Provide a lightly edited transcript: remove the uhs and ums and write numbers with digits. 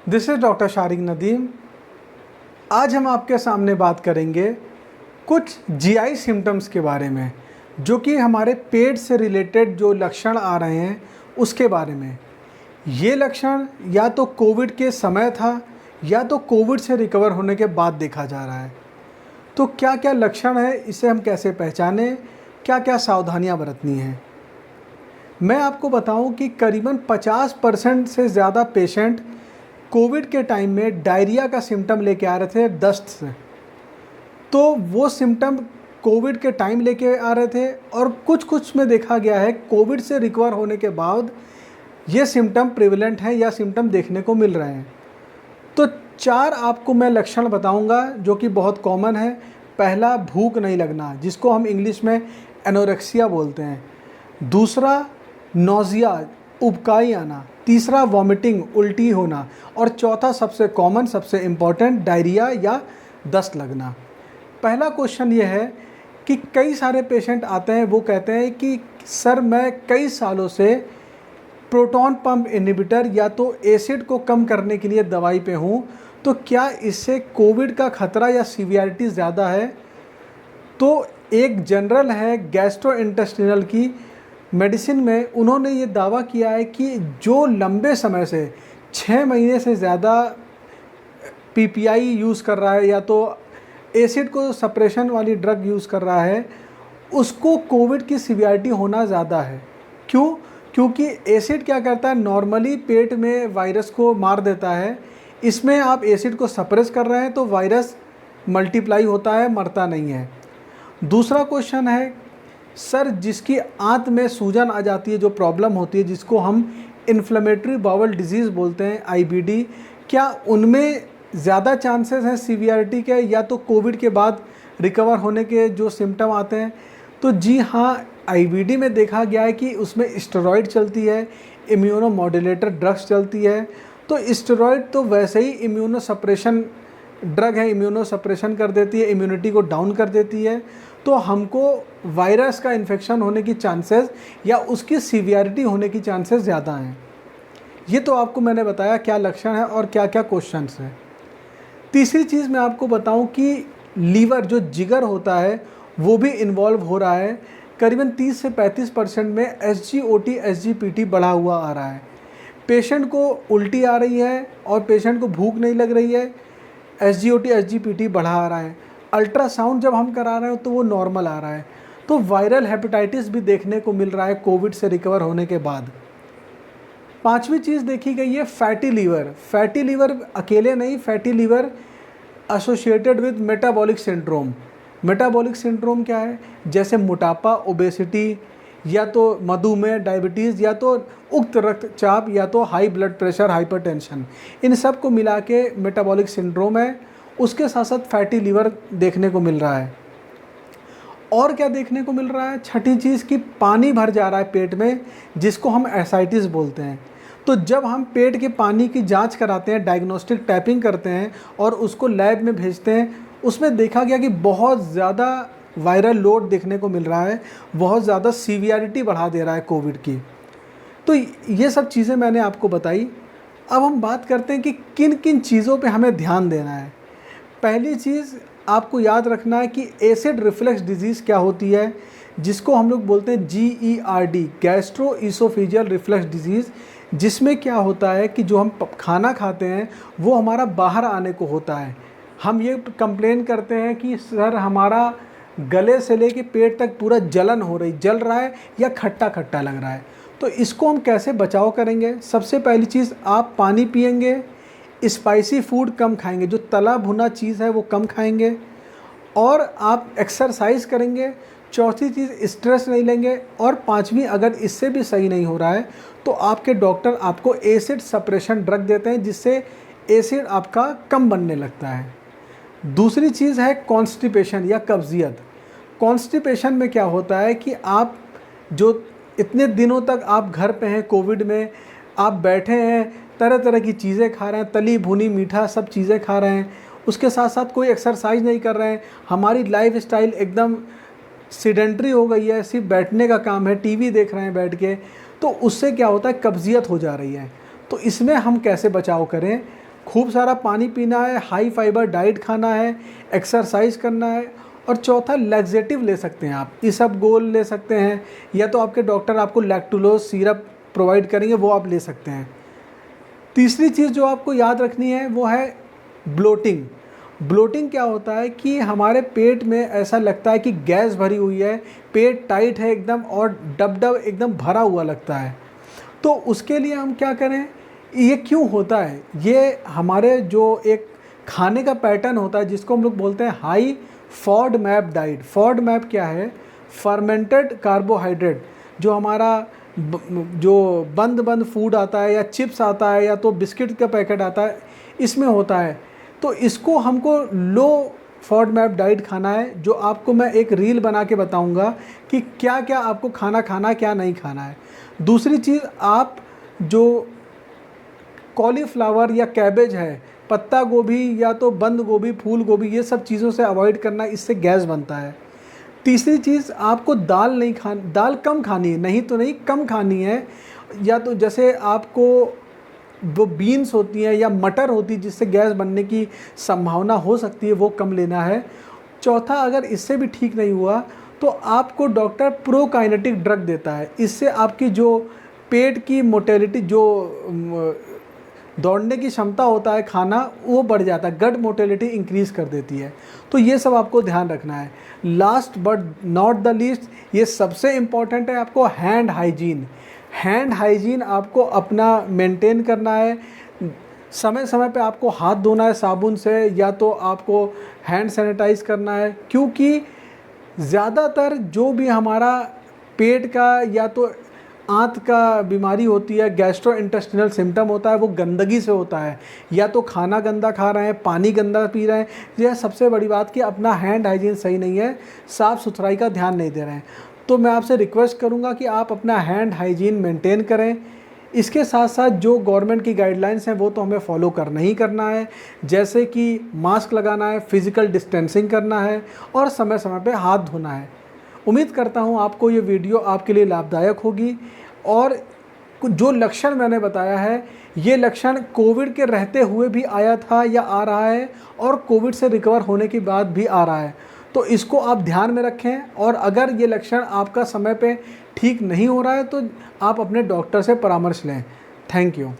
This is doctor Shariq Nadeem. आज हम आपके सामने बात करेंगे कुछ जीआई सिम्टम्स के बारे में, जो कि हमारे पेट से रिलेटेड जो लक्षण आ रहे हैं उसके बारे में। ये लक्षण या तो कोविड के समय था या तो कोविड से रिकवर होने के बाद देखा जा रहा है। तो क्या क्या लक्षण है, इसे हम कैसे पहचानें, क्या क्या सावधानियां बरतनी हैं। मैं आपको बताऊं कि करीबन 50% से ज़्यादा पेशेंट कोविड के टाइम में डायरिया का सिम्टम लेके आ रहे थे, दस्त से। तो वो सिम्टम कोविड के टाइम लेके आ रहे थे और कुछ में देखा गया है कोविड से रिकवर होने के बाद ये सिम्टम प्रिवेलेंट हैं या सिम्टम देखने को मिल रहे हैं। तो 4 आपको मैं लक्षण बताऊंगा जो कि बहुत कॉमन है। पहला, भूख नहीं लगना, जिसको हम इंग्लिश में एनोरेक्सिया बोलते हैं। दूसरा, नोज़िया, उबकाई आना। तीसरा, वॉमिटिंग, उल्टी होना। और चौथा, सबसे कॉमन, सबसे इम्पॉर्टेंट, डायरिया या दस्त लगना। पहला क्वेश्चन ये है कि कई सारे पेशेंट आते हैं, वो कहते हैं कि सर मैं कई सालों से प्रोटॉन पंप इनहिबिटर या तो एसिड को कम करने के लिए दवाई पे हूँ, तो क्या इससे कोविड का खतरा या सीवियरिटी ज़्यादा है? तो एक जनरल है गैस्ट्रोइंटेस्टिनल की मेडिसिन में, उन्होंने ये दावा किया है कि जो लंबे समय से 6 महीने से ज़्यादा पीपीआई यूज़ कर रहा है या तो एसिड को सप्रेशन वाली ड्रग यूज़ कर रहा है, उसको कोविड की सीवियरिटी होना ज़्यादा है। क्यों? क्योंकि एसिड क्या करता है, नॉर्मली पेट में वायरस को मार देता है। इसमें आप एसिड को सप्रेस कर रहे हैं तो वायरस मल्टीप्लाई होता है, मरता नहीं है। दूसरा क्वेश्चन है, सर जिसकी आंत में सूजन आ जाती है, जो प्रॉब्लम होती है जिसको हम इन्फ्लेमेटरी बाउल डिजीज़ बोलते हैं, आईबीडी, क्या उनमें ज़्यादा चांसेस हैं सीवियरिटी के या तो कोविड के बाद रिकवर होने के जो सिम्टम आते हैं? तो जी हाँ, आईबीडी में देखा गया है कि उसमें स्टेरॉइड चलती है, इम्यूनो मॉड्यूलेटर ड्रग्स चलती है। तो स्टेरॉइड तो वैसे ही इम्यूनो सप्रेशन ड्रग है, इम्यूनो सप्रेशन कर देती है, इम्यूनिटी को डाउन कर देती है। तो हमको वायरस का इन्फेक्शन होने की चांसेस या उसकी सीवियरिटी होने की चांसेस ज़्यादा हैं। ये तो आपको मैंने बताया क्या लक्षण है और क्या क्या क्वेश्चंस हैं। तीसरी चीज़ मैं आपको बताऊं कि लीवर, जो जिगर होता है, वो भी इन्वॉल्व हो रहा है। करीबन 30 से 35% में एसजीओटी एसजीपीटी बढ़ा हुआ आ रहा है। पेशेंट को उल्टी आ रही है और पेशेंट को भूख नहीं लग रही है, एसजीओटी एसजीपीटी बढ़ा आ रहा है। अल्ट्रासाउंड जब हम करा रहे हो तो वो नॉर्मल आ रहा है। तो वायरल हेपेटाइटिस भी देखने को मिल रहा है कोविड से रिकवर होने के बाद। पांचवी चीज़ देखी गई है फैटी लीवर। फैटी लीवर अकेले नहीं, fatty liver associated with metabolic syndrome. Metabolic syndrome क्या है? जैसे मोटापा, ओबेसिटी, या तो मधुमेह, डायबिटीज़, या तो उच्च रक्तचाप, या तो हाई ब्लड प्रेशर, हाइपरटेंशन, इन सब को मिला के मेटाबॉलिक सिंड्रोम है। उसके साथ साथ फैटी लीवर देखने को मिल रहा है। और क्या देखने को मिल रहा है? छठी चीज़ कि पानी भर जा रहा है पेट में, जिसको हम एसाइटिस बोलते हैं। तो जब हम पेट के पानी की जांच कराते हैं, डायग्नोस्टिक टैपिंग करते हैं और उसको लैब में भेजते हैं, उसमें देखा गया कि बहुत ज़्यादा वायरल लोड देखने को मिल रहा है, बहुत ज़्यादा सीवियरिटी बढ़ा दे रहा है कोविड की। तो ये सब चीज़ें मैंने आपको बताई। अब हम बात करते हैं कि किन किन चीज़ों पे हमें ध्यान देना है। पहली चीज़ आपको याद रखना है कि एसिड रिफ्लक्स डिजीज़ क्या होती है, जिसको हम लोग बोलते हैं GERD, gastro oesophageal reflux disease. जिसमें क्या होता है कि जो हम खाना खाते हैं वो हमारा बाहर आने को होता है। हम ये कंप्लेन करते हैं कि सर हमारा गले से लेके पेट तक पूरा जलन हो रही, जल रहा है या खट्टा खट्टा लग रहा है। तो इसको हम कैसे बचाव करेंगे? सबसे पहली चीज़, आप पानी पिएंगे, स्पाइसी फूड कम खाएंगे, जो तला भुना चीज़ है वो कम खाएंगे, और आप एक्सरसाइज करेंगे। चौथी चीज़, स्ट्रेस नहीं लेंगे। और पांचवी, अगर इससे भी सही नहीं हो रहा है तो आपके डॉक्टर आपको एसिड सप्रेशन ड्रग देते हैं, जिससे एसिड आपका कम बनने लगता है। दूसरी चीज़ है कॉन्स्टिपेशन या कब्जियत। कॉन्स्टिपेशन में क्या होता है कि आप जो इतने दिनों तक आप घर पे हैं, कोविड में आप बैठे हैं, तरह तरह की चीज़ें खा रहे हैं, तली भुनी मीठा सब चीज़ें खा रहे हैं, उसके साथ साथ कोई एक्सरसाइज नहीं कर रहे हैं, हमारी लाइफ स्टाइल एकदम सीडेंट्री हो गई है, सिर्फ बैठने का काम है, टीवी देख रहे हैं बैठ के, तो उससे क्या होता है, कब्जियत हो जा रही है। तो इसमें हम कैसे बचाव करें? खूब सारा पानी पीना है, हाई फाइबर डाइट खाना है, एक्सरसाइज करना है, और चौथा लैक्सेटिव ले सकते हैं आप, इसबगोल ले सकते हैं, या तो आपके डॉक्टर आपको लैक्टुलोज सिरप प्रोवाइड करेंगे, वो आप ले सकते हैं। तीसरी चीज़ जो आपको याद रखनी है वो है ब्लोटिंग। ब्लोटिंग क्या होता है कि हमारे पेट में ऐसा लगता है कि गैस भरी हुई है, पेट टाइट है एकदम और डब डब एकदम भरा हुआ लगता है। तो उसके लिए हम क्या करें, ये क्यों होता है, ये हमारे जो एक खाने का पैटर्न होता है जिसको हम लोग बोलते हैं हाई फॉडमैप डाइट। फॉडमैप क्या है, फर्मेंटेड कार्बोहाइड्रेट, जो हमारा जो बंद बंद फूड आता है या चिप्स आता है या तो बिस्किट का पैकेट आता है, इसमें होता है। तो इसको हमको लो फॉडमैप डाइट खाना है, जो आपको मैं एक रील बना के बताऊंगा कि क्या क्या आपको खाना है क्या नहीं खाना है। दूसरी चीज़, आप जो कॉलीफ्लावर या कैबेज है, पत्ता गोभी या तो बंद गोभी, फूल गोभी, ये सब चीज़ों से अवॉइड करना, इससे गैस बनता है। तीसरी चीज़, आपको दाल कम खानी है, नहीं तो नहीं कम खानी है, या तो जैसे आपको वो बीन्स होती हैं या मटर होती है जिससे गैस बनने की संभावना हो सकती है, वो कम लेना है। चौथा, अगर इससे भी ठीक नहीं हुआ तो आपको डॉक्टर प्रोकाइनेटिक ड्रग देता है, इससे आपकी जो पेट की मोटेलिटी, जो दौड़ने की क्षमता होता है खाना, वो बढ़ जाता है, गट मोटेलिटी इंक्रीज़ कर देती है। तो ये सब आपको ध्यान रखना है। Last but not the least, ये सबसे इम्पॉर्टेंट है, आपको हैंड हाइजीन। हैंड हाइजीन आपको अपना मेंटेन करना है, समय समय पे आपको हाथ धोना है साबुन से, या तो आपको हैंड सैनिटाइज करना है, क्योंकि ज़्यादातर जो भी हमारा पेट का या तो आंत का बीमारी होती है, गैस्ट्रोइंटेस्टिनल सिम्टम होता है, वो गंदगी से होता है, या तो खाना गंदा खा रहे हैं, पानी गंदा पी रहे हैं। यह सबसे बड़ी बात कि अपना हैंड हाइजीन सही नहीं है, साफ़ सुथराई का ध्यान नहीं दे रहे हैं। तो मैं आपसे रिक्वेस्ट करूंगा कि आप अपना हैंड हाइजीन मेंटेन करें। इसके साथ साथ जो गवर्नमेंट की गाइडलाइंस हैं वो तो हमें फॉलो करना ही करना है, जैसे कि मास्क लगाना है, फिज़िकल डिस्टेंसिंग करना है, और समय समय पे हाथ धोना है। उम्मीद करता हूँ आपको ये वीडियो आपके लिए लाभदायक होगी, और जो लक्षण मैंने बताया है, ये लक्षण कोविड के रहते हुए भी आया था या आ रहा है, और कोविड से रिकवर होने के बाद भी आ रहा है। तो इसको आप ध्यान में रखें, और अगर ये लक्षण आपका समय पे ठीक नहीं हो रहा है तो आप अपने डॉक्टर से परामर्श लें। Thank you.